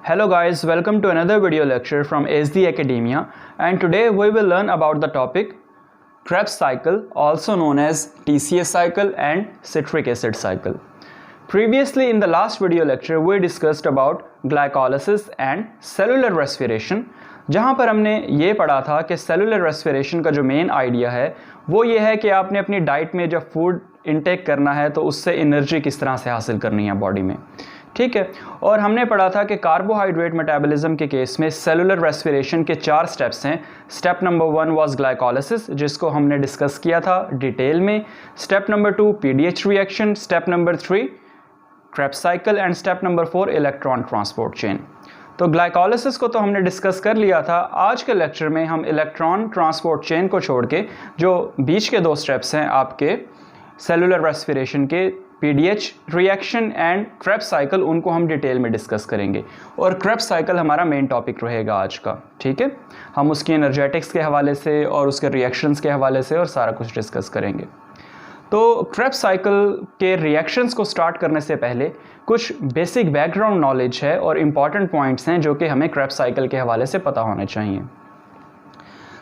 Hello guys, welcome to another video lecture from SD Academia, and today we will learn about the topic Krebs cycle, also known as TCA cycle and citric acid cycle. Previously in the last video lecture we discussed about glycolysis and cellular respiration, जहाँ पर हमने ये पढ़ा था कि cellular respiration का जो main idea है वो ये है कि आपने अपनी डाइट में जब फूड इनटेक करना है तो उससे एनर्जी किस तरह से हासिल करनी है बॉडी में, ठीक है। और हमने पढ़ा था कि कार्बोहाइड्रेट मेटाबॉलिज्म के केस में सेलुलर रेस्पिरेशन के 4 स्टेप्स हैं। स्टेप नंबर 1 वाज ग्लाइकोलिसिस, जिसको हमने डिस्कस किया था डिटेल में। Step number 2 PDH reaction, step number 3 Krebs cycle and step number 4 electron transport chain. तो ग्लाइकोलिसिस को तो हमने डिस्कस कर लिया था। आज के लेक्चर में हम इलेक्ट्रॉन ट्रांसपोर्ट चेन को छोड़ के जो बीच के 2 स्टेप्स हैं आपके सेलुलर रेस्पिरेशन के, PDH reaction and Krebs cycle, उनको हम डिटेल में डिस्कस करेंगे। और क्रेब्स साइकिल हमारा मेन टॉपिक रहेगा आज का, ठीक है। हम उसकी एनर्जेटिक्स के हवाले से और उसके रिएक्शंस के हवाले से और सारा कुछ डिस्कस करेंगे। तो क्रेब्स साइकिल के रिएक्शंस को स्टार्ट करने से पहले कुछ बेसिक बैकग्राउंड नॉलेज है और इम्पॉर्टेंट पॉइंट्स हैं जो कि हमें क्रेब्स साइकिल के हवाले से पता होने चाहिए।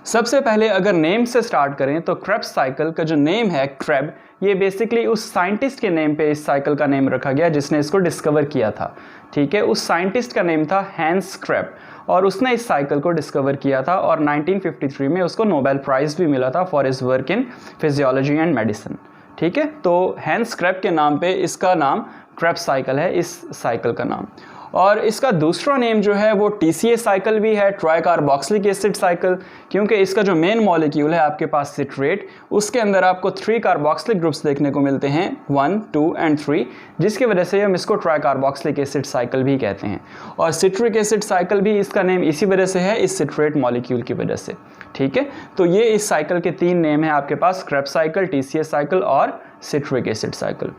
सबसे पहले अगर नेम से स्टार्ट करें तो क्रेब्स साइकिल का जो नेम है क्रेब, ये बेसिकली उस साइंटिस्ट के नेम पे इस साइकिल का नेम रखा गया जिसने इसको डिस्कवर किया था, ठीक है। उस साइंटिस्ट का नेम था हैंस क्रेब और उसने इस साइकिल को डिस्कवर किया था और 1953 में उसको नोबेल प्राइज़ भी मिला था for his work in physiology and medicine, ठीक है। तो हैंस क्रेब के नाम पे इसका नाम क्रेब्स साइकिल है, इस साइकिल का नाम। और इसका दूसरा नेम जो है वो TCA साइकिल भी है, ट्राई कार्बोक्सिलिक एसिड साइकिल, क्योंकि इसका जो मेन मॉलिक्यूल है आपके पास सिट्रेट, उसके अंदर आपको 3 कार्बोक्सिलिक ग्रुप्स देखने को मिलते हैं, 1, 2 एंड 3, जिसकी वजह से हम इसको ट्राई कार्बोक्सिलिक एसिड साइकिल भी कहते हैं। और सिट्रिक एसिड साइकिल भी इसका नेम इसी वजह से है, इस सिट्रेट मॉलिक्यूल की वजह से, ठीक है। तो ये इस साइकिल के 3 नेम हैं आपके पास, क्रेब्स साइकिल, TCA साइकिल और सिट्रिक एसिड साइकिल।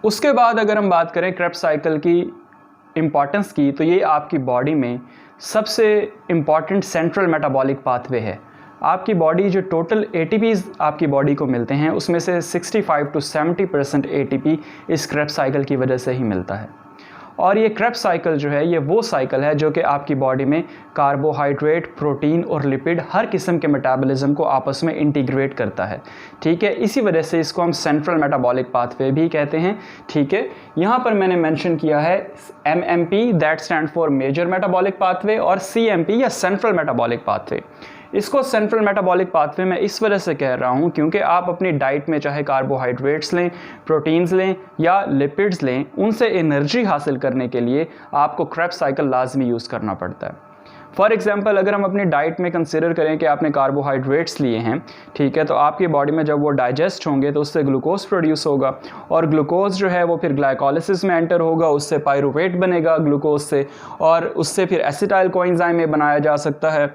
उसके बाद अगर हम बात करें क्रेब्स साइकिल की इम्पॉर्टेंस की, तो ये आपकी बॉडी में सबसे इम्पॉर्टेंट सेंट्रल मेटाबॉलिक पाथवे है। आपकी बॉडी जो टोटल ATPs आपकी बॉडी को मिलते हैं उसमें से 65 to 70% ATP इस क्रेब्स साइकिल की वजह से ही मिलता है। और ये क्रेब्स साइकिल जो है ये वो साइकिल है जो कि आपकी बॉडी में कार्बोहाइड्रेट, प्रोटीन और लिपिड हर किस्म के मेटाबॉलिज्म को आपस में इंटीग्रेट करता है, ठीक है। इसी वजह से इसको हम सेंट्रल मेटाबॉलिक पाथवे भी कहते हैं, ठीक है। यहाँ पर मैंने मेंशन किया है MMP, that stand for major metabolic pathway, और CMP या सेंट्रल मेटाबॉलिक पाथवे। इसको सेंट्रल मेटाबॉलिक पाथवे मैं इस वजह से कह रहा हूँ क्योंकि आप अपनी डाइट में चाहे कार्बोहाइड्रेट्स लें, प्रोटीन्स लें या लिपिड्स लें, उनसे एनर्जी हासिल करने के लिए आपको क्रेब्स साइकिल लाजमी यूज़ करना पड़ता है। फॉर एग्जांपल अगर हम अपनी डाइट में कंसिडर करें कि आपने कार्बोहाइड्रेट्स लिए हैं, ठीक है, तो आपकी बॉडी में जब वो डाइजेस्ट होंगे तो उससे ग्लूकोज प्रोड्यूस होगा और ग्लूकोज जो है वो फिर ग्लाइकोलिसिस में एंटर होगा, उससे पायरूवेट बनेगा ग्लूकोज से, और उससे फिर एसिटाइल कोएंजाइम में बनाया जा सकता है।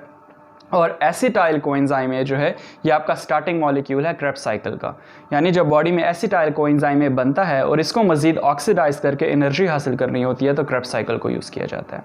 और एसिटाइल कोएंजाइम जो है ये आपका स्टार्टिंग मॉलिक्यूल है क्रेब्स साइकिल का। यानी जब बॉडी में एसिटाइल कोएंजाइम बनता है और इसको मज़ीद ऑक्सीडाइज करके एनर्जी हासिल करनी होती है तो क्रेब्स साइकिल को यूज़ किया जाता है।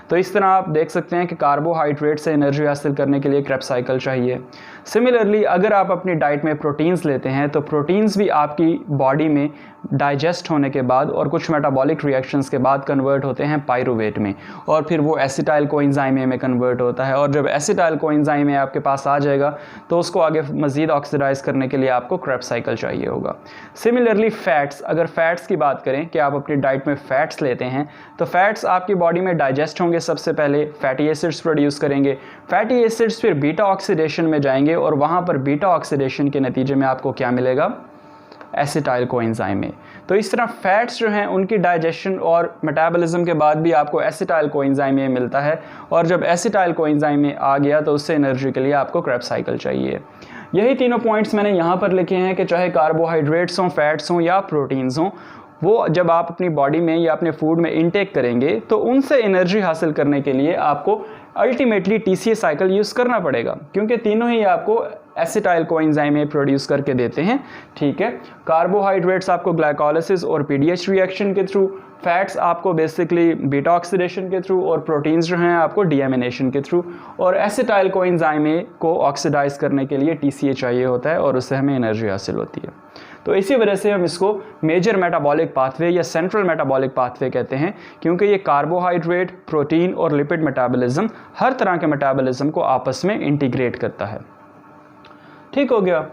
तो इस तरह आप देख सकते हैं कि कार्बोहाइड्रेट से एनर्जी हासिल करने के लिए क्रेब्स साइकिल चाहिए। सिमिलरली अगर आप अपनी डाइट में प्रोटीन्स लेते हैं तो प्रोटीन्स भी आपकी बॉडी में डाइजेस्ट होने के बाद और कुछ मेटाबॉलिक रिएक्शंस के बाद कन्वर्ट होते हैं पायरूवेट में, और फिर वो एसिटाइल कोएंजाइम में कन्वर्ट होता है। और जब एसिटाइल कोएंजाइम आपके पास आ जाएगा तो उसको आगे मज़ीद ऑक्सीडाइज करने के लिए आपको क्रेब्स साइकिल चाहिए होगा। सिमिलरली फैट्स, अगर फैट्स की बात करें कि आप अपनी डाइट में फैट्स लेते हैं तो फैट्स आपकी बॉडी में डाइजेस्ट होंगे, सबसे पहले फैटी एसिड्स प्रोड्यूस करेंगे, फैटी एसिड्स फिर बीटा ऑक्सीडेशन में जाएंगे और वहाँ पर बीटा ऑक्सीडेशन के नतीजे में आपको क्या मिलेगा, एसिटाइल कोएंजाइम में। तो इस तरह फैट्स जो हैं उनकी डाइजेशन और मेटाबॉलिज्म के बाद भी आपको एसिटाइल कोएंजाइम मिलता है, और जब एसिटाइल कोएंजाइम आ गया तो उससे एनर्जी के लिए आपको क्रेब्स साइकिल चाहिए। यही तीनों पॉइंट्स मैंने यहाँ पर लिखे हैं कि चाहे कार्बोहाइड्रेट्स हों, फैट्स हों या प्रोटीन्स हों, वो जब आप अपनी बॉडी में या अपने फूड में इनटेक करेंगे तो उनसे एनर्जी हासिल करने के लिए आपको अल्टीमेटली TCA साइकिल यूज़ करना पड़ेगा, क्योंकि तीनों ही आपको एसिटाइल कोएंजाइम प्रोड्यूस करके देते हैं, ठीक है। कार्बोहाइड्रेट्स आपको ग्लाइकोलिसिस और पीडीएच रिएक्शन के थ्रू, फैट्स आपको बेसिकली बीटा ऑक्सीडेशन के थ्रू, और प्रोटीन्स जो हैं आपको डीएमिनेशन के थ्रू, और एसिटाइल कोएंजाइम को ऑक्सीडाइज करने के लिए TCA चाहिए होता है और उससे हमें एनर्जी हासिल होती है। तो इसी वजह से हम इसको मेजर मेटाबॉलिक पाथवे या सेंट्रल मेटाबॉलिक पाथवे कहते हैं, क्योंकि ये कार्बोहाइड्रेट, प्रोटीन और लिपिड मेटाबॉलिज्म, हर तरह के मेटाबॉलिज्म को आपस में इंटीग्रेट करता है। ठीक हो गया।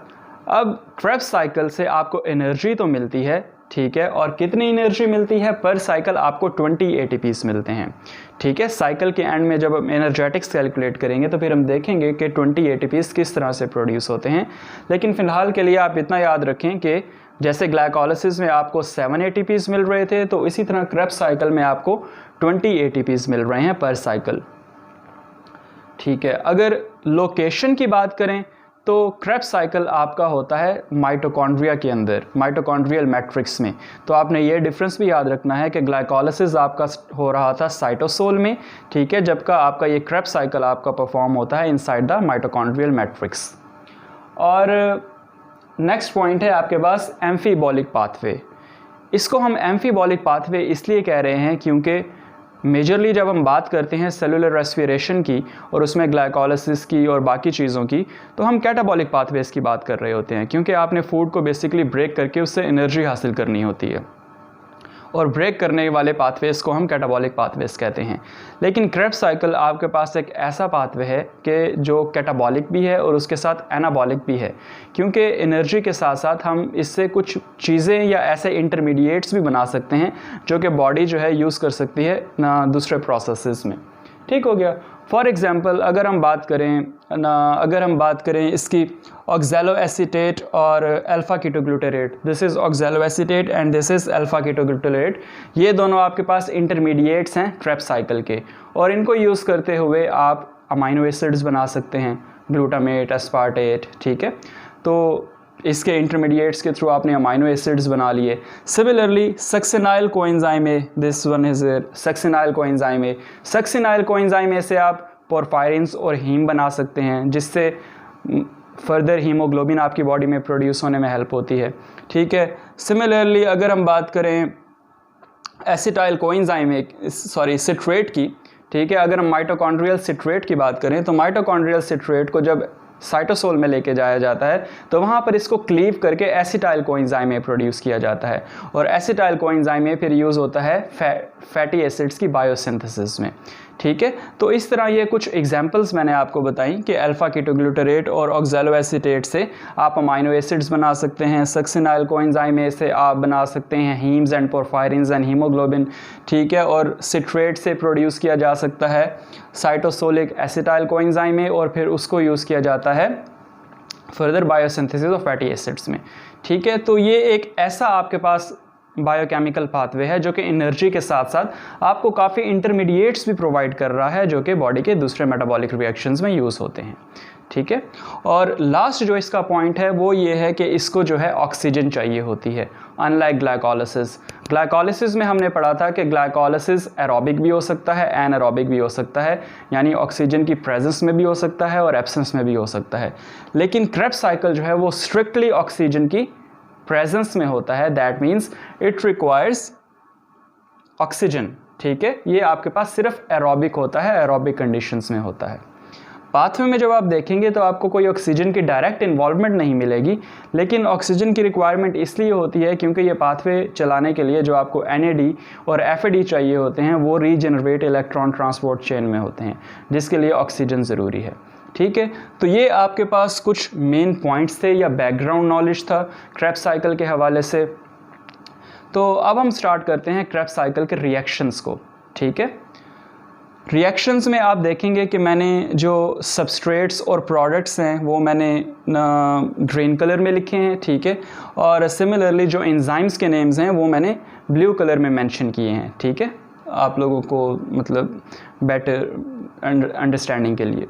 अब क्रेब्स साइकिल से आपको एनर्जी तो मिलती है, ठीक है, और कितनी एनर्जी मिलती है? पर साइकिल आपको 20 ATPs मिलते हैं, ठीक है। साइकिल के एंड में जब हम एनर्जेटिक्स कैलकुलेट करेंगे तो फिर हम देखेंगे कि 20 ATPs किस तरह से प्रोड्यूस होते हैं। लेकिन फ़िलहाल के लिए आप इतना याद रखें कि जैसे ग्लाइकोलिसिस में आपको 7 ATPs मिल रहे थे, तो इसी तरह क्रेब्स साइकिल में आपको 20 ATPs मिल रहे हैं पर साइकिल, ठीक है। अगर लोकेशन की बात करें तो क्रेब्स साइकिल आपका होता है माइटोकॉन्ड्रिया के अंदर, माइटोकॉन्ड्रियल मैट्रिक्स में। तो आपने ये डिफरेंस भी याद रखना है कि ग्लाइकोलिसिस आपका हो रहा था साइटोसोल में, ठीक है, जबकि आपका ये क्रेब्स साइकिल आपका परफॉर्म होता है इनसाइड द माइटोकॉन्ड्रियल मैट्रिक्स। और नेक्स्ट पॉइंट है आपके पास एम्फीबॉलिक पाथवे। इसको हम एम्फीबॉलिक पाथवे इसलिए कह रहे हैं क्योंकि मेजरली जब हम बात करते हैं सेलुलर रेस्पिरेशन की और उसमें ग्लाइकोलिसिस की और बाकी चीज़ों की, तो हम कैटाबॉलिक पाथवेज की बात कर रहे होते हैं, क्योंकि आपने फूड को बेसिकली ब्रेक करके उससे एनर्जी हासिल करनी होती है, और ब्रेक करने वाले पाथवेज को हम कैटाबॉलिक पाथवेज कहते हैं। लेकिन क्रेब्स साइकिल आपके पास एक ऐसा पाथवे है कि जो कैटाबॉलिक भी है और उसके साथ एनाबॉलिक भी है, क्योंकि एनर्जी के साथ साथ हम इससे कुछ चीज़ें या ऐसे इंटरमीडिएट्स भी बना सकते हैं जो कि बॉडी जो है यूज़ कर सकती है ना दूसरे प्रोसेसेस में। ठीक हो गया। फॉर एग्ज़ाम्पल अगर हम बात करें इसकी ऑक्सैलो एसीटेट और alpha ketoglutarate, this is oxalo acetate and this is alpha ketoglutarate, ये दोनों आपके पास इंटरमीडिएट्स हैं क्रेब्स साइकिल के, और इनको यूज़ करते हुए आप अमाइनो एसिड्स बना सकते हैं, ग्लूटामेट, एस्पार्टेट, ठीक है। तो इसके इंटरमीडिएट्स के थ्रू आपने अमाइनो एसिड्स बना लिए। Similarly succinyl coenzyme A, this one is succinyl coenzyme A, succinyl coenzyme ए से आप पोरफायरिन्स और हीम बना सकते हैं, जिससे फर्दर हीमोग्लोबिन आपकी बॉडी में प्रोड्यूस होने में हेल्प होती है, ठीक है। सिमिलरली अगर हम बात करें एसिटाइल कोएंजाइम ए, सिट्रेट की, ठीक है, अगर हम माइटोकॉन्ड्रियल सिट्रेट की बात करें तो माइटोकॉन्ड्रियल सिट्रेट को जब साइटोसोल में लेके जाया जाता है तो वहाँ पर इसको क्लीव करके एसिटाइल कोएंजाइम ए प्रोड्यूस किया जाता है, और एसिटाइल कोएंजाइम ए फिर यूज़ होता है फैटी एसिड्स की बायोसिंथेसिस में, ठीक है। तो इस तरह ये कुछ एग्जांपल्स मैंने आपको बताई कि अल्फ़ा कीटोग्लूटारेट और ऑक्सैलो एसीटेट से आप अमाइनो एसिड्स बना सकते हैं, सक्सिनाइल कोएंजाइम ए से आप बना सकते हैं हीम्स एंड पोरफायरिन्स एंड हीमोग्लोबिन, ठीक है, और सिट्रेट से प्रोड्यूस किया जा सकता है साइटोसोलिक एसिटाइल कोएंजाइम ए, और फिर उसको यूज़ किया जाता है further biosynthesis of fatty acids में, ठीक है। तो ये एक ऐसा आपके पास बायोकेमिकल पाथवे है जो कि एनर्जी के साथ साथ आपको काफ़ी इंटरमीडिएट्स भी प्रोवाइड कर रहा है जो कि बॉडी के दूसरे मेटाबॉलिक रिएक्शंस में यूज़ होते हैं, ठीक है। और लास्ट जो इसका पॉइंट है वो ये है कि इसको जो है ऑक्सीजन चाहिए होती है, अनलाइक ग्लाइकोलिसिस। ग्लाइकोलिसिस में हमने पढ़ा था कि ग्लाइकोलिसिस एरोबिक भी हो सकता है, एनारोबिक भी हो सकता है, यानी ऑक्सीजन की प्रेजेंस में भी हो सकता है और एब्सेंस में भी हो सकता है। लेकिन क्रेब्स साइकिल जो है वो स्ट्रिक्टली ऑक्सीजन की प्रेजेंस में होता है, that means it requires oxygen, ठीक है। ये आपके पास सिर्फ एरोबिक होता है, एरोबिक कंडीशंस में होता है। पाथवे में जब आप देखेंगे तो आपको कोई ऑक्सीजन की डायरेक्ट इन्वॉल्वमेंट नहीं मिलेगी, लेकिन ऑक्सीजन की रिक्वायरमेंट इसलिए होती है क्योंकि ये पाथवे चलाने के लिए जो आपको NAD और FAD चाहिए होते हैं वो रीजनरेट इलेक्ट्रॉन ट्रांसपोर्ट चेन में होते हैं, जिसके लिए ऑक्सीजन ज़रूरी है, ठीक है। तो ये आपके पास कुछ मेन पॉइंट्स थे या बैकग्राउंड नॉलेज था क्रेब्स साइकिल के हवाले से। तो अब हम स्टार्ट करते हैं क्रेब्स साइकिल के रिएक्शंस को, ठीक है। रिएक्शंस में आप देखेंगे कि मैंने जो सबस्ट्रेट्स और प्रोडक्ट्स हैं वो मैंने ग्रीन कलर में लिखे हैं, ठीक है, और सिमिलरली जो एंजाइम्स के नेम्स हैं वो मैंने ब्लू कलर में मेंशन किए हैं, ठीक है, आप लोगों को मतलब बेटर अंडरस्टैंडिंग के लिए।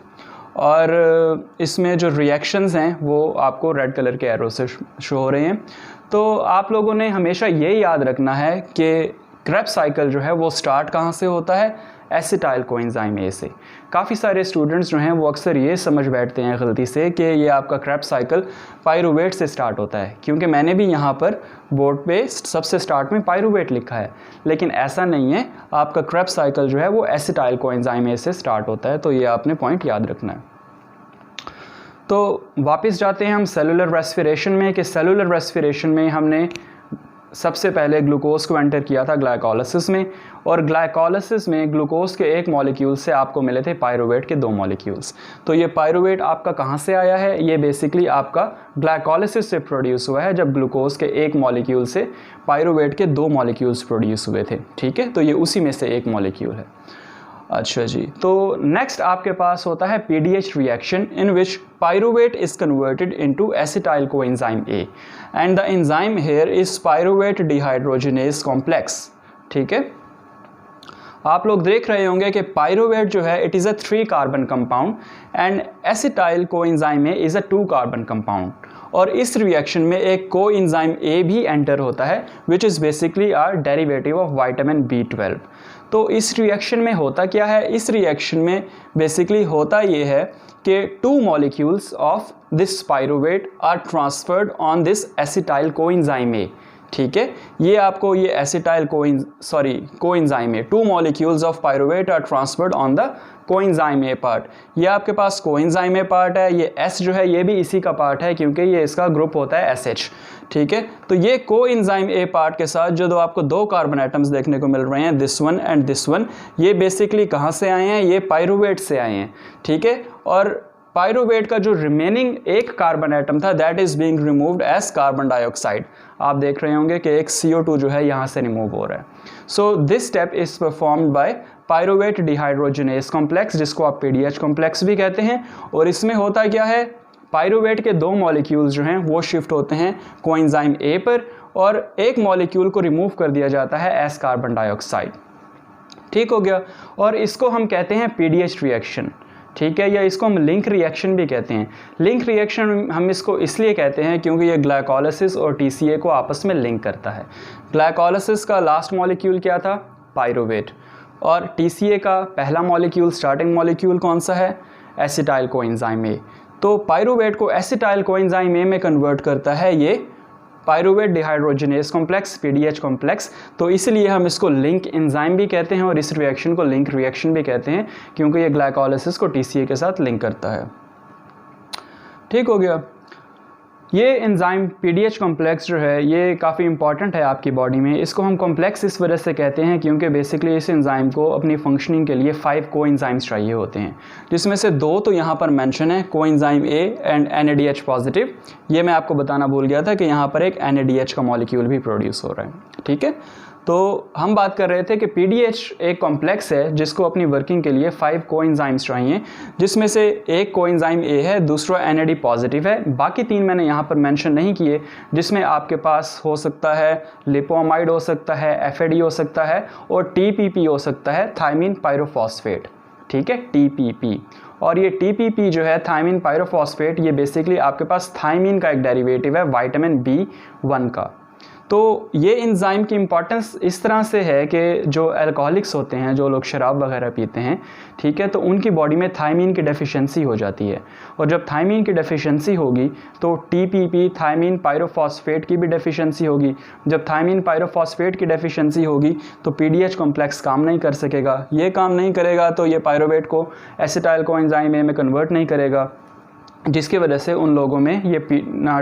और इसमें जो रिएक्शंस हैं वो आपको रेड कलर के एरो से शो हो रहे हैं। तो आप लोगों ने हमेशा ये याद रखना है कि क्रेब्स साइकिल जो है वो स्टार्ट कहाँ से होता है, एसिटाइल कोएंजाइम ए से। काफ़ी सारे स्टूडेंट्स जो हैं वो अक्सर ये समझ बैठते हैं गलती से कि ये आपका क्रेब्स साइकिल पायरुवेट से स्टार्ट होता है, क्योंकि मैंने भी यहाँ पर बोर्ड पे सबसे स्टार्ट में पायरुवेट लिखा है, लेकिन ऐसा नहीं है। आपका क्रेब्स साइकिल जो है वो एसिटाइल कोएंजाइम ए से स्टार्ट होता है, तो ये आपने पॉइंट याद रखना है। तो वापस जाते हैं हम सेलुलर रेस्पिरेशन में, कि सेलुलर रेस्पिरेशन में हमने सबसे पहले ग्लूकोज को एंटर किया था ग्लाइकोलाइसिस में, और ग्लाइकोलाइसिस में ग्लूकोज के एक मॉलिक्यूल से आपको मिले थे पायरुवेट के 2 मॉलिक्यूल्स। तो ये पायरुवेट आपका कहाँ से आया है? ये बेसिकली आपका ग्लाइकोलाइसिस से प्रोड्यूस हुआ है, जब ग्लूकोज के एक मॉलिक्यूल से पायरुवेट के 2 मॉलिक्यूल्स प्रोड्यूस हुए थे। ठीक है, तो ये उसी में से एक मॉलिक्यूल है। अच्छा जी, तो नेक्स्ट आपके पास होता है PDH reaction in which pyruvate is converted into acetyl coenzyme A and the enzyme here is pyruvate dehydrogenase complex. ठीक है, आप लोग देख रहे होंगे कि पायरुवेट जो है it is a 3 carbon compound and acetyl coenzyme A is a 2 carbon compound, और इस रिएक्शन में एक कोएंजाइम A भी एंटर होता है which is basically are derivative of vitamin B12। तो इस रिएक्शन में होता क्या है? इस रिएक्शन में बेसिकली होता ये है कि 2 molecules of this pyruvate are transferred on this acetyl coenzyme A। ठीक है, ये आपको ये acetyl coenzyme A, 2 molecules of pyruvate are transferred on the coenzyme A part. ये आपके पास कोएंजाइम A पार्ट है, ये S जो है ये भी इसी का पार्ट है क्योंकि ये इसका ग्रुप होता है SH। ठीक है, तो ये कोएंजाइम A पार्ट के साथ जो आपको 2 कार्बन एटम्स देखने को मिल रहे हैं, this one and this one, ये बेसिकली कहाँ से आए हैं? ये पायरुवेट से आए हैं। ठीक है, और पायरुवेट का जो रिमेनिंग एक कार्बन एटम था that is being removed as carbon dioxide. आप देख रहे होंगे कि एक CO2 जो है यहाँ से रिमूव हो रहा है। So this step is performed by pyruvate dehydrogenase complex, जिसको आप PDH कॉम्प्लेक्स भी कहते हैं। और इसमें होता क्या है? पायरुवेट के 2 मॉलिक्यूल्स जो हैं वो शिफ्ट होते हैं कोएंजाइम A पर, और एक मॉलिक्यूल को रिमूव कर दिया जाता है एज कार्बन डाइऑक्साइड। ठीक हो गया, और इसको हम कहते हैं PDH रिएक्शन। ठीक है, या इसको हम लिंक रिएक्शन भी कहते हैं। लिंक रिएक्शन हम इसको इसलिए कहते हैं क्योंकि ये ग्लाइकोलाइसिस और TCA को आपस में लिंक करता है। ग्लाइकोलाइसिस का लास्ट मॉलिक्यूल क्या था? पायरुवेट, और TCA का पहला मॉलिक्यूल, स्टार्टिंग मॉलिक्यूल कौन सा है? Acetyl coenzyme A। तो पायरुवेट को एसिटाइल कोएंजाइम A में कन्वर्ट करता है ये pyruvate dehydrogenase complex, PDH complex. तो इसलिए हम इसको लिंक एंजाइम भी कहते हैं और इस रिएक्शन को लिंक रिएक्शन भी कहते हैं क्योंकि ये ग्लाइकोलाइसिस को TCA के साथ लिंक करता है। ठीक हो गया, ये एंजाइम PDH कॉम्प्लेक्स जो है ये काफ़ी इंपॉर्टेंट है आपकी बॉडी में। इसको हम कॉम्प्लेक्स इस वजह से कहते हैं क्योंकि बेसिकली इस एंजाइम को अपनी फंक्शनिंग के लिए 5 कोएंजाइम्स चाहिए होते हैं, जिसमें से 2 तो यहाँ पर मेंशन है, coenzyme A and NADH positive. ये मैं आपको बताना भूल गया था कि यहाँ पर एक NADH का मॉलिक्यूल भी प्रोड्यूस हो रहा है। ठीक है, तो हम बात कर रहे थे कि PDH एक कॉम्प्लेक्स है जिसको अपनी वर्किंग के लिए 5 कोएंजाइम्स चाहिए, जिसमें से एक कोएंजाइम A है, दूसरा NAD पॉजिटिव है, बाकी 3 मैंने यहाँ पर मेंशन नहीं किए, जिसमें आपके पास हो सकता है लिपोअमाइड हो सकता है, FAD हो सकता है, और TPP हो सकता है, थायमीन पायरोफॉस्फेट। ठीक है, TPP। और ये TPP जो है थायमीन पायरोफॉस्फेट, ये बेसिकली आपके पास थायमीन का एक डेरिवेटिव है विटामिन B1 का। तो ये एंजाइम की इंपॉर्टेंस इस तरह से है कि जो अल्कोहलिक्स होते हैं, जो लोग शराब वगैरह पीते हैं, ठीक है, तो उनकी बॉडी में थायमीन की डेफिशिएंसी हो जाती है, और जब थायमीन की डेफिशिएंसी होगी तो TPP थायमीन पायरोफॉस्फेट की भी डेफिशिएंसी होगी। जब थायमीन पायरोफॉस्फेट की डेफिशिएंसी होगी तो PDH कॉम्प्लेक्स काम नहीं कर सकेगा। ये काम नहीं करेगा तो ये पायरुवेट को एसिटाइल कोएंजाइम A में कन्वर्ट नहीं करेगा, जिसकी वजह से उन लोगों में ये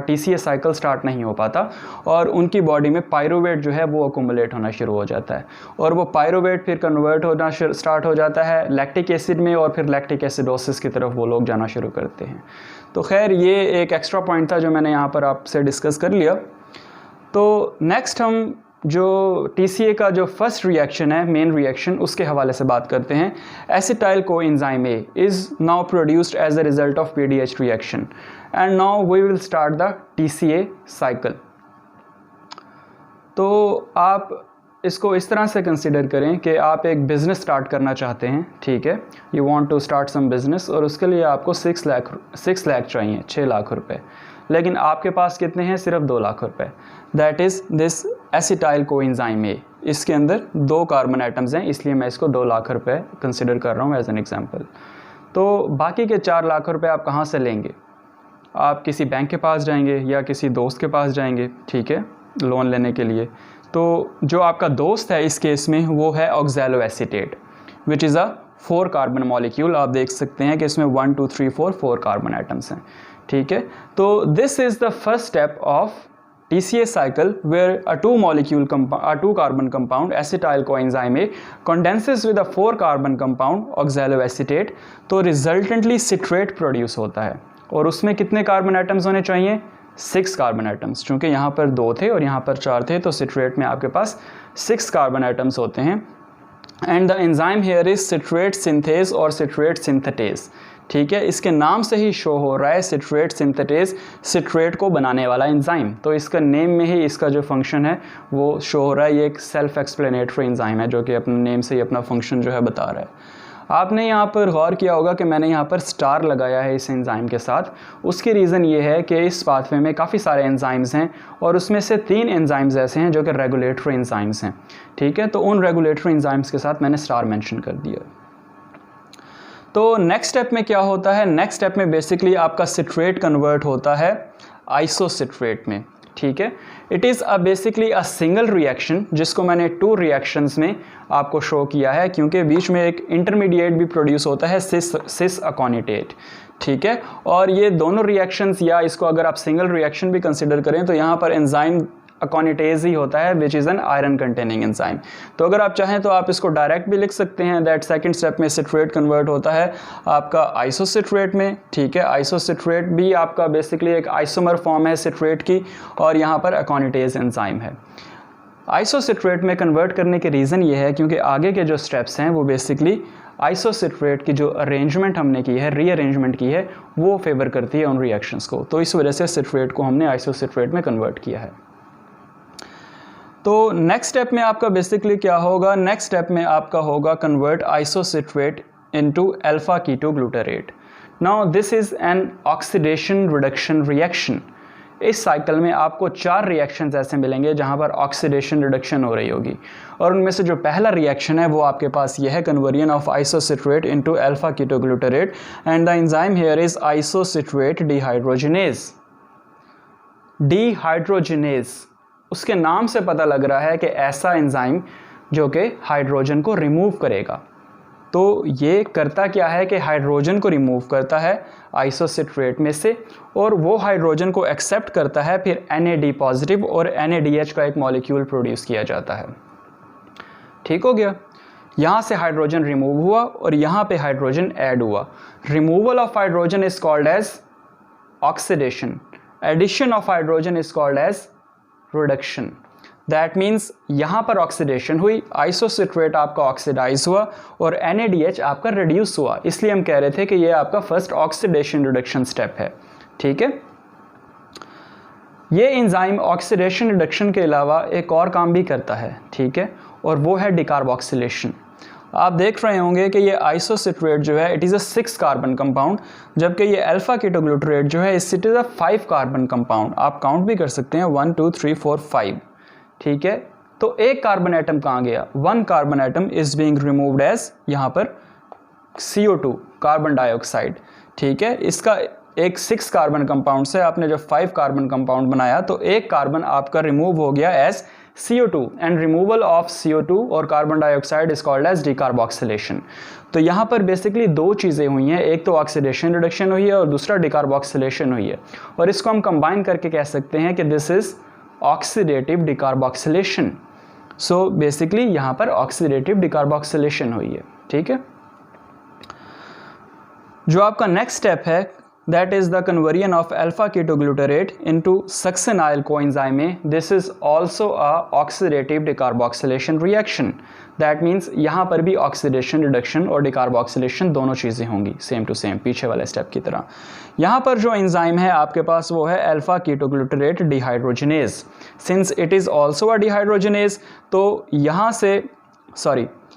TCA साइकिल स्टार्ट नहीं हो पाता और उनकी बॉडी में पायरुवेट जो है वो अकुमुलेट होना शुरू हो जाता है, और वो पायरुवेट फिर कन्वर्ट होना स्टार्ट हो जाता है लैक्टिक एसिड में, और फिर लैक्टिक एसिडोसिस की तरफ वो लोग जाना शुरू करते हैं। तो खैर ये एक एक्स्ट्रा पॉइंट था जो मैंने यहाँ पर आपसे डिस्कस कर लिया। तो नेक्स्ट हम जो TCA का जो फर्स्ट रिएक्शन है, मेन रिएक्शन, उसके हवाले से बात करते हैं। Acetyl coenzyme A is now produced as a result of PDH reaction and now we will start the TCA cycle. तो आप इसको इस तरह से कंसिडर करें कि आप एक बिज़नेस स्टार्ट करना चाहते हैं, ठीक है, you want to start some business, और उसके लिए आपको 6 लाख चाहिए, 6 लाख रुपए, लेकिन आपके पास कितने हैं? सिर्फ 2 लाख रुपए। That is this acetyl coenzyme A, इसके अंदर 2 कार्बन एटम्स हैं, इसलिए मैं इसको 2 लाख रुपए कंसिडर कर रहा हूँ एज एन एग्जांपल। तो बाकी के 4 लाख रुपए आप कहाँ से लेंगे? आप किसी बैंक के पास जाएंगे या किसी दोस्त के पास जाएंगे, ठीक है, लोन लेने के लिए। तो जो आपका दोस्त है इस केस में वो है oxaloacetate, which is a 4 carbon molecule. आप देख सकते हैं कि इसमें 1 2 3 4 कार्बन एटम्स हैं, ठीक है, तो this is the first step of TCA cycle where a two carbon compound acetyl coenzyme A condenses with a 4 carbon compound oxaloacetate, तो resultantly citrate produce होता है। और उसमें कितने कार्बन एटम्स होने चाहिए? 6 कार्बन एटम्स। चूँकि यहाँ पर 2 थे और यहाँ पर 4 थे, तो सिट्रेट में आपके पास 6 कार्बन एटम्स होते हैं। And the enzyme here is citrate synthase और सिट्रेट सिंथेटेज। ठीक है, इसके नाम से ही शो हो रहा है सिट्रेट सिंथेटेज, सिट्रेट को बनाने वाला एंजाइम। तो इसका नेम में ही इसका जो फंक्शन है वो शो हो रहा है। ये एक सेल्फ एक्सप्लेनेटरी एंजाइम है जो कि अपने नेम से ही अपना फंक्शन जो है बता रहा है। आपने यहाँ पर गौर किया होगा कि मैंने यहाँ पर स्टार लगाया है इस एंजाइम के साथ। उसकी रीज़न ये है कि इस पाथवे में काफ़ी सारे एंजाइम्स हैं और उसमें से 3 एंजाइम्स ऐसे हैं जो कि रेगुलेटरी एंजाइम्स हैं। ठीक है, तो उन रेगुलेटरी एंजाइम्स के साथ मैंने स्टार मेंशन कर दिया। तो नेक्स्ट स्टेप में क्या होता है? नेक्स्ट स्टेप में बेसिकली आपका सिट्रेट कन्वर्ट होता है आइसोसिट्रेट में। ठीक है, it is basically a single reaction जिसको मैंने 2 रिएक्शंस में आपको शो किया है, क्योंकि बीच में एक इंटरमीडिएट भी प्रोड्यूस होता है सिस अकोनिटेट। ठीक है, और ये दोनों रिएक्शंस, या इसको अगर आप सिंगल रिएक्शन भी कंसिडर करें तो यहाँ पर एंजाइम अकोनिटेज ही होता है which is an iron containing enzyme. तो अगर आप चाहें तो आप इसको डायरेक्ट भी लिख सकते हैं दैट सेकंड स्टेप में सिट्रेट कन्वर्ट होता है आपका आइसोसिट्रेट में। ठीक है, आइसोसिट्रेट भी आपका बेसिकली एक आइसोमर फॉर्म है सिट्रेट की, और यहाँ पर अकोनिटेज एंजाइम है। आइसोसिट्रेट में कन्वर्ट करने के रीज़न ये है क्योंकि आगे के जो स्टेप्स हैं वो बेसिकली आइसोसिट्रेट की जो अरेंजमेंट हमने की है, रीअरेंजमेंट की है, वो फेवर करती है उन रिएक्शंस को। तो इस वजह से सिट्रेट को हमने आइसोसिट्रेट में कन्वर्ट किया है। तो नेक्स्ट स्टेप में आपका बेसिकली क्या होगा? नेक्स्ट स्टेप में आपका होगा convert isocitrate into alpha keto glutarate. Now this is an oxidation reduction reaction. इस साइकिल में आपको 4 रिएक्शंस ऐसे मिलेंगे जहां पर ऑक्सीडेशन रिडक्शन हो रही होगी, और उनमें से जो पहला रिएक्शन है वो आपके पास यह है, conversion of isocitrate into alpha keto glutarate, and the enzyme here is isocitrate dehydrogenase. Dehydrogenase, उसके नाम से पता लग रहा है कि ऐसा एंजाइम जो कि हाइड्रोजन को रिमूव करेगा। तो ये करता क्या है कि हाइड्रोजन को रिमूव करता है आइसोसिट्रेट में से, और वो हाइड्रोजन को एक्सेप्ट करता है, फिर NAD पॉजिटिव और NADH का एक मॉलिक्यूल प्रोड्यूस किया जाता है। ठीक हो गया, यहाँ से हाइड्रोजन रिमूव हुआ और यहाँ पे हाइड्रोजन ऐड हुआ। Removal of hydrogen is called as oxidation, addition of hydrogen is called as reduction. That means यहाँ पर ऑक्सीडेशन हुई, आइसोसिट्रेट आपका ऑक्सीडाइज हुआ और NADH आपका रिड्यूस हुआ, इसलिए हम कह रहे थे कि ये आपका फर्स्ट ऑक्सीडेशन रिडक्शन स्टेप है। ठीक है, ये एंजाइम ऑक्सीडेशन रिडक्शन के अलावा एक और काम भी करता है। ठीक है, और वो है डिकार्बोक्सिलेशन। आप देख रहे होंगे कि ये आइसोसिट्रेट जो है it is a 6 carbon compound, जबकि ये अल्फा कीटो ग्लूटारेट जो है it is a 5 carbon compound. आप काउंट भी कर सकते हैं 1 2 3 4 5। ठीक है, तो एक कार्बन एटम कहाँ गया? 1 carbon atom is being removed as यहाँ पर CO2 कार्बन डाइऑक्साइड। ठीक है, इसका एक 6 कार्बन कंपाउंड से आपने जब 5 कार्बन कंपाउंड बनाया तो एक कार्बन आपका रिमूव हो गया as CO2, and removal of CO2 और carbon dioxide is called as decarboxylation. तो यहाँ पर बेसिकली 2 चीज़ें हुई हैं, एक तो ऑक्सीडेशन रिडक्शन हुई है और दूसरा डिकार्बोक्सिलेशन हुई है, और इसको हम कंबाइन करके कह सकते हैं कि this is oxidative decarboxylation. So basically यहाँ पर ऑक्सीडेटिव डिकार्बोक्सिलेशन हुई है। ठीक है, जो आपका नेक्स्ट स्टेप है that is the conversion of alpha ketoglutarate into succinyl coenzyme A. This is also a oxidative decarboxylation reaction. That means यहाँ पर भी ऑक्सीडेशन रिडक्शन और डिकार्बोक्सिलेशन दोनों चीज़ें होंगी सेम टू सेम पीछे वाले स्टेप की तरह। यहाँ पर जो एंजाइम है आपके पास वो है alpha ketoglutarate dehydrogenase. Since it is also a dehydrogenase, तो यहाँ से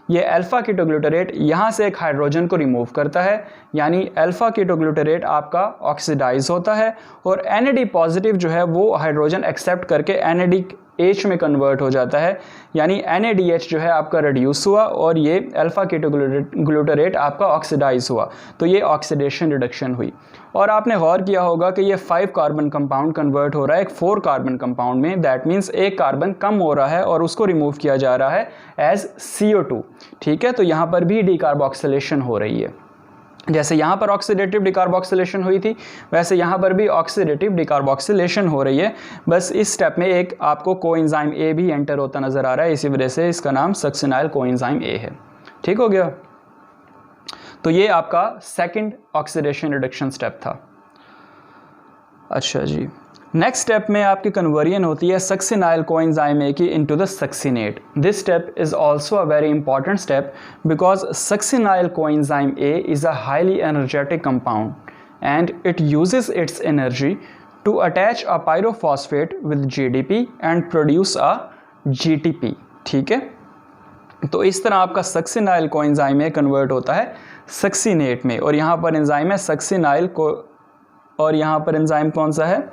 ये अल्फा कीटोग्लूटारेट यहाँ से एक हाइड्रोजन को रिमूव करता है, यानी अल्फा कीटोग्लूटारेट आपका ऑक्सीडाइज होता है और NAD पॉजिटिव जो है वो हाइड्रोजन एक्सेप्ट करके NADH में कन्वर्ट हो जाता है, यानी NADH जो है आपका रिड्यूस हुआ और ये अल्फा कीटोग्लूटारेट आपका ऑक्सीडाइज हुआ। तो ये ऑक्सीडेशन रिडक्शन हुई। और आपने गौर किया होगा कि ये 5 कार्बन कंपाउंड कन्वर्ट हो रहा है एक 4 कार्बन कंपाउंड में। दैट मीन्स एक कार्बन कम हो रहा है और उसको रिमूव किया जा रहा है एज CO2। ठीक है, तो यहाँ पर भी डिकार्बोक्सिलेशन हो रही है। जैसे यहाँ पर ऑक्सीडेटिव डिकार्बोक्सिलेशन हुई थी, वैसे यहाँ पर भी ऑक्सीडेटिव डिकार्बोक्सिलेशन हो रही है। बस इस स्टेप में एक आपको कोएंजाइम ए भी एंटर होता नज़र आ रहा है, इसी वजह से इसका नाम सक्सिनाइल कोएंजाइम ए है। ठीक हो गया। तो ये आपका सेकंड ऑक्सीडेशन रिडक्शन स्टेप था। अच्छा जी, नेक्स्ट स्टेप में आपकी कन्वर्जन होती है सक्सिनाइल कोएंजाइम ए की into the succinate. This step is also a very important step because succinyl coenzyme A is a highly energetic compound and it uses its energy to attach a pyrophosphate with GDP and produce a GTP. ठीक है, तो इस तरह आपका succinyl coenzyme ए convert होता है succinate में, और यहाँ पर एंजाइम है सक्सिनाइल को, और यहाँ पर एंजाइम कौन सा है,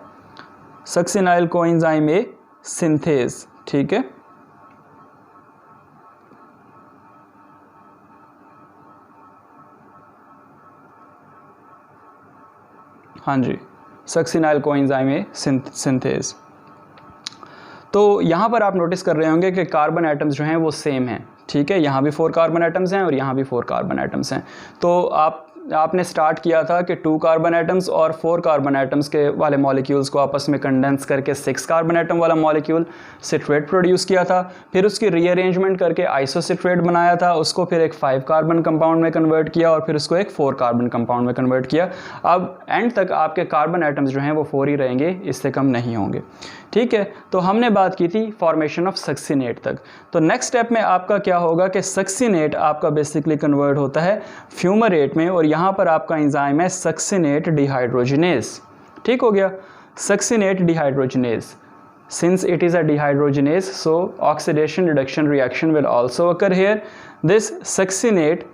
सक्सिनाइल कोएंजाइम ए सिंथेज। ठीक है, हाँ जी, सक्सिनाइल कोएंजाइम ए सिंथेज। तो यहाँ पर आप नोटिस कर रहे होंगे कि कार्बन एटम्स जो हैं वो सेम हैं। ठीक है, यहाँ भी 4 कार्बन एटम्स हैं और यहाँ भी 4 कार्बन एटम्स हैं। तो आपने स्टार्ट किया था कि 2 कार्बन एटम्स और 4 कार्बन एटम्स के वाले मॉलिक्यूल्स को आपस में कंडेंस करके 6 कार्बन एटम वाला मॉलिक्यूल सिट्रेट प्रोड्यूस किया था, फिर उसकी रीअरेंजमेंट करके आइसोसिट्रेट बनाया था, उसको फिर एक 5 कार्बन कंपाउंड में कन्वर्ट किया और फिर उसको एक 4 कार्बन कंपाउंड में कन्वर्ट किया। अब एंड तक आपके कार्बन एटम्स जो हैं वो 4 ही रहेंगे, इससे कम नहीं होंगे। ठीक है, तो हमने बात की थी फॉर्मेशन ऑफ सक्सिनेट तक। तो नेक्स्ट स्टेप में आपका क्या होगा कि सक्सिनेट आपका बेसिकली कन्वर्ट होता है फ्यूमरेट में, और यहाँ पर आपका एंजाइम है सक्सिनेट डिहाइड्रोजिनेज। ठीक हो गया, succinate dehydrogenase. Since it is a dehydrogenase, so oxidation reduction reaction will also occur here. This succinate,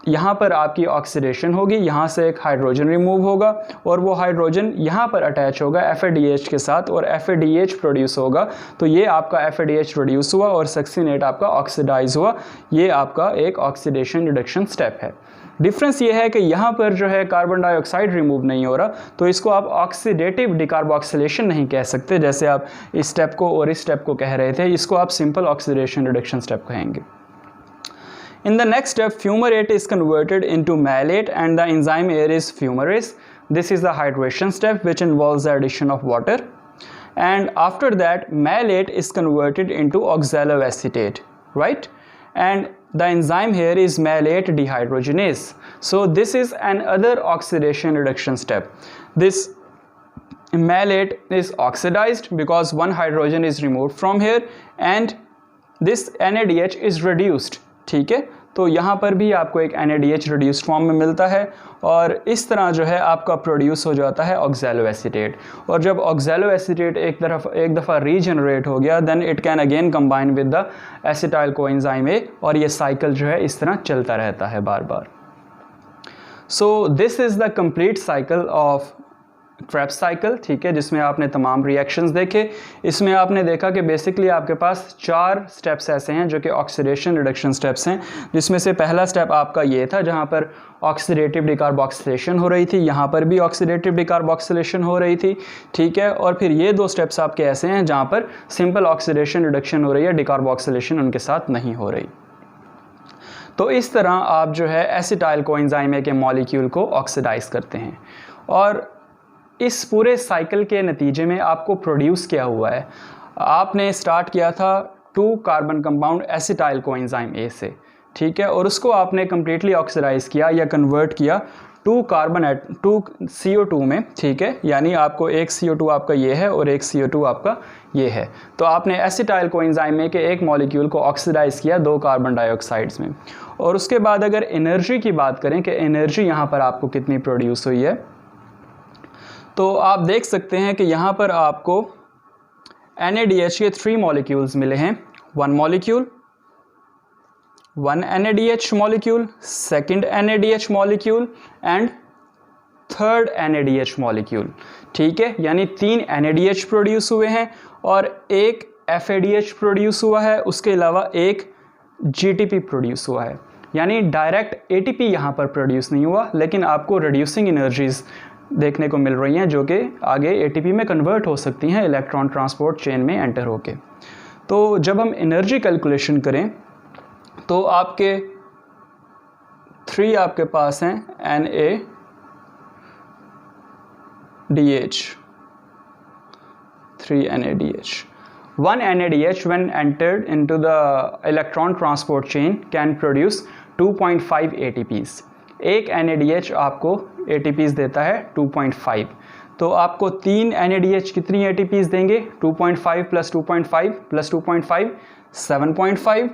यहाँ पर आपकी ऑक्सीडेशन होगी, यहाँ से एक हाइड्रोजन रिमूव होगा और वो हाइड्रोजन यहाँ पर अटैच होगा FADH के साथ और FADH प्रोड्यूस होगा। तो ये आपका FADH प्रोड्यूस हुआ और सक्सिनेट आपका ऑक्सीडाइज हुआ। ये आपका एक ऑक्सीडेशन रिडक्शन स्टेप है। डिफरेंस ये है कि यहाँ पर जो है कार्बन डाइऑक्साइड रिमूव नहीं हो रहा, तो इसको आप ऑक्सीडेटिव डिकार्बोक्सिलेशन नहीं कह सकते, जैसे आप इस स्टेप को और इस स्टेप को कह रहे थे। इसको आप सिंपल ऑक्सीडेशन रिडक्शन स्टेप कहेंगे। In the next step, fumarate is converted into malate and the enzyme here is fumarase. This is the hydration step which involves the addition of water. And after that, malate is converted into oxaloacetate, right? And the enzyme here is malate dehydrogenase. So this is another oxidation reduction step. This malate is oxidized because one hydrogen is removed from here and this NADH is reduced. ठीक है, तो यहाँ पर भी आपको एक NADH reduced form में मिलता है और इस तरह जो है आपका प्रोड्यूस हो जाता है ऑक्सैलोएसीटेट। और जब ऑक्सैलोएसीटेट एक दफ़ा रीजनरेट हो गया, then it can again combine with the acetyl coenzyme A, और ये साइकिल जो है इस तरह चलता रहता है बार बार। So this is the complete cycle of Krebs cycle. ठीक है, जिसमें आपने तमाम रिएक्शंस देखे। इसमें आपने देखा कि बेसिकली आपके पास 4 स्टेप्स ऐसे हैं जो कि ऑक्सीडेशन रिडक्शन स्टेप्स हैं, जिसमें से पहला स्टेप आपका ये था जहाँ पर ऑक्सीडेटिव डिकार्बोक्सिलेशन हो रही थी, यहाँ पर भी ऑक्सीडेटिव डिकार्बोक्सिलेशन हो रही थी। ठीक है, और फिर ये 2 स्टेप्स आपके ऐसे हैं जहाँ पर सिंपल ऑक्सीडेशन रिडक्शन हो रही है, डिकार्बोक्सिलेशन उनके साथ नहीं हो रही। तो इस तरह आप जो है एसिटाइल कोएंजाइम ए के मॉलिक्यूल को ऑक्सीडाइज करते हैं। और इस पूरे साइकिल के नतीजे में आपको प्रोड्यूस क्या हुआ है, आपने स्टार्ट किया था 2 कार्बन कंपाउंड एसिटाइल कोएंजाइम ए से। ठीक है, और उसको आपने कम्प्लीटली ऑक्सीडाइज किया या कन्वर्ट किया 2 CO2 में। ठीक है, यानी आपको एक CO2 आपका ये है और एक CO2 आपका ये है। तो आपने एसिटाइल कोएंजाइम ए के एक मॉलिक्यूल को ऑक्सीडाइज किया 2 कार्बन डाइऑक्साइड्स में। और उसके बाद अगर एनर्जी की बात करें कि एनर्जी यहाँ पर आपको कितनी प्रोड्यूस हुई है, तो आप देख सकते हैं कि यहाँ पर आपको NADH के 3 मॉलिक्यूल्स मिले हैं। 1 molecule, 1 NADH molecule, second NADH molecule and third NADH molecule. ठीक है, यानी 3 NADH प्रोड्यूस हुए हैं और एक FADH प्रोड्यूस हुआ है, उसके अलावा एक GTP प्रोड्यूस हुआ है। यानी डायरेक्ट ATP यहाँ पर प्रोड्यूस नहीं हुआ, लेकिन आपको रिड्यूसिंग एनर्जीज देखने को मिल रही हैं जो कि आगे ATP में कन्वर्ट हो सकती हैं इलेक्ट्रॉन ट्रांसपोर्ट चेन में एंटर होके। तो जब हम एनर्जी कैलकुलेशन करें तो आपके 3 आपके पास हैं NADH, 3 NADH. 1 NADH when entered into the electron transport chain can produce 2.5 ATPs. एक NADH आपको ATPs देता है 2.5. तो आपको 3 NADH कितनी ATPs देंगे? 2.5 प्लस 2.5 प्लस 2.5 7.5.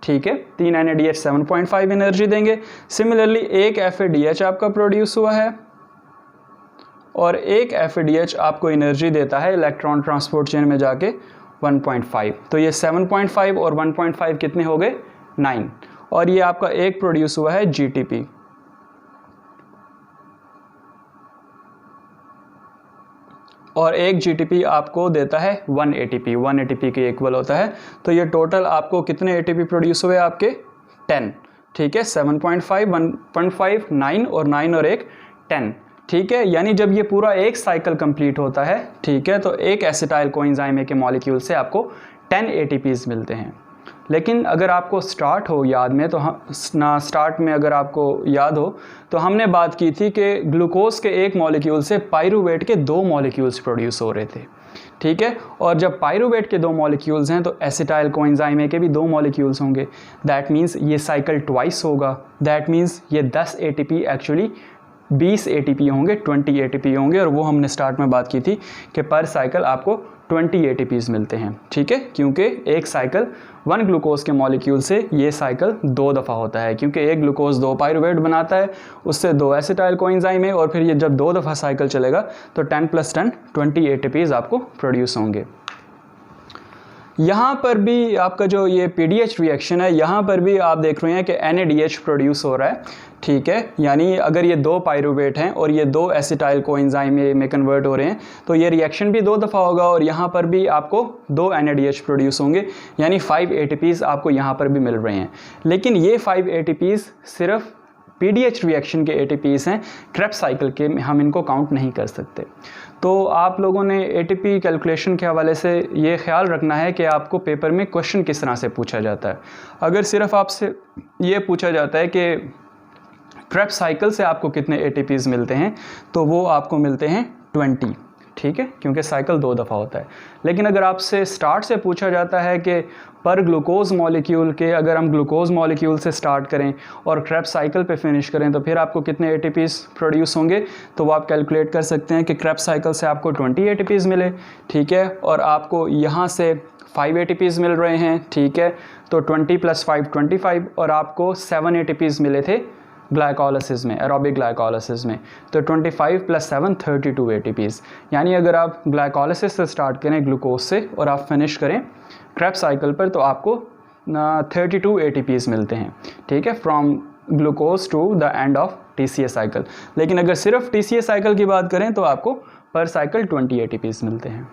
ठीक है, 3 NADH 7.5 एनर्जी देंगे. सिमिलरली एक FADH आपका प्रोड्यूस हुआ है और एक FADH आपको एनर्जी देता है इलेक्ट्रॉन ट्रांसपोर्ट चेन में जाके 1.5. तो ये 7.5 और 1.5 कितने हो गए? 9. और ये आपका एक प्रोड्यूस हुआ है GTP. और एक GTP आपको देता है 1 ATP. 1 ATP के इक्वल होता है. तो ये टोटल आपको कितने ATP प्रोड्यूस हुए? आपके 10. ठीक है, 7.5, 1.5, 9 और 9 और एक 10. ठीक है, यानी जब ये पूरा एक साइकिल कंप्लीट होता है, ठीक है, तो एक एसिटाइल कोएंजाइम के मॉलिक्यूल से आपको 10 ATPs मिलते हैं. लेकिन अगर आपको स्टार्ट हो याद में, तो स्टार्ट में अगर आपको याद हो तो हमने बात की थी कि ग्लूकोज के एक मॉलिक्यूल से पायरूवेट के 2 मॉलिक्यूल्स प्रोड्यूस हो रहे थे. ठीक है, और जब पायरूवेट के 2 मॉलिक्यूल्स हैं तो एसिटाइल कोएंजाइम के भी 2 मॉलिक्यूल्स होंगे. दैट मीन्स ये साइकिल ट्वाइस होगा. दैट मीन्स ये 10 ATP एक्चुअली 20 ATP होंगे, 20 ATP होंगे. और वो हमने स्टार्ट में बात की थी कि पर साइकिल आपको 20 ATPs मिलते हैं. ठीक है, क्योंकि एक साइकिल 1 ग्लूकोज के मॉलिक्यूल से ये साइकिल 2 दफ़ा होता है, क्योंकि एक ग्लूकोज 2 पायरूवेट बनाता है, उससे 2 एसिटाइल कोएंजाइम है, और फिर ये जब 2 दफ़ा साइकिल चलेगा तो 10 + 10 20 ATPs आपको प्रोड्यूस होंगे. यहाँ पर भी आपका जो ये PDH रिएक्शन है, यहाँ पर भी आप देख रहे हैं कि NADH प्रोड्यूस हो रहा है. ठीक है, यानी अगर ये 2 पायरूवेट हैं और ये 2 एसिटाइल कोएंजाइम में कन्वर्ट हो रहे हैं तो ये रिएक्शन भी 2 दफ़ा होगा और यहाँ पर भी आपको 2 NADH प्रोड्यूस होंगे, यानी 5 ATPs आपको यहाँ पर भी मिल रहे हैं. लेकिन ये 5 ATPs सिर्फ PDH रिएक्शन के ATPs हैं, क्रेब्स साइकिल के हम इनको काउंट नहीं कर सकते. तो आप लोगों ने ATP कैलकुलेशन के हवाले से ये ख्याल रखना है कि आपको पेपर में क्वेश्चन किस तरह से पूछा जाता है. अगर सिर्फ आपसे ये पूछा जाता है कि क्रेब्स साइकिल से आपको कितने ATPs मिलते हैं, तो वो आपको मिलते हैं 20. ठीक है, क्योंकि साइकिल 2 दफ़ा होता है. लेकिन अगर आपसे स्टार्ट से पूछा जाता है कि पर ग्लूकोज मॉलिक्यूल के, अगर हम ग्लूकोज मॉलिक्यूल से स्टार्ट करें और क्रेब्स साइकिल पे फिनिश करें तो फिर आपको कितने ATPs प्रोड्यूस होंगे, तो वो आप कैलकुलेट कर सकते हैं कि क्रेब्स साइकिल से आपको 20 ATPs मिले. ठीक है, और आपको यहाँ से 5 ATPs मिल रहे हैं. ठीक है, तो 20 + 5 25, और आपको 7 ATPs मिले थे ग्लाइकोलाइसिस में, एरोबिक ग्लाइकोलाइसिस में. तो 25 + 7 32 ATPs. यानी अगर आप ग्लाइकोलाइसिस से स्टार्ट करें ग्लूकोज से और आप फिनिश करें क्रेब्स साइकिल पर तो आपको 32 ATPs मिलते हैं. ठीक है, from glucose to the end of TCA cycle. लेकिन अगर सिर्फ TCA साइकिल की बात करें तो आपको पर साइकिल 20 ATPs मिलते हैं.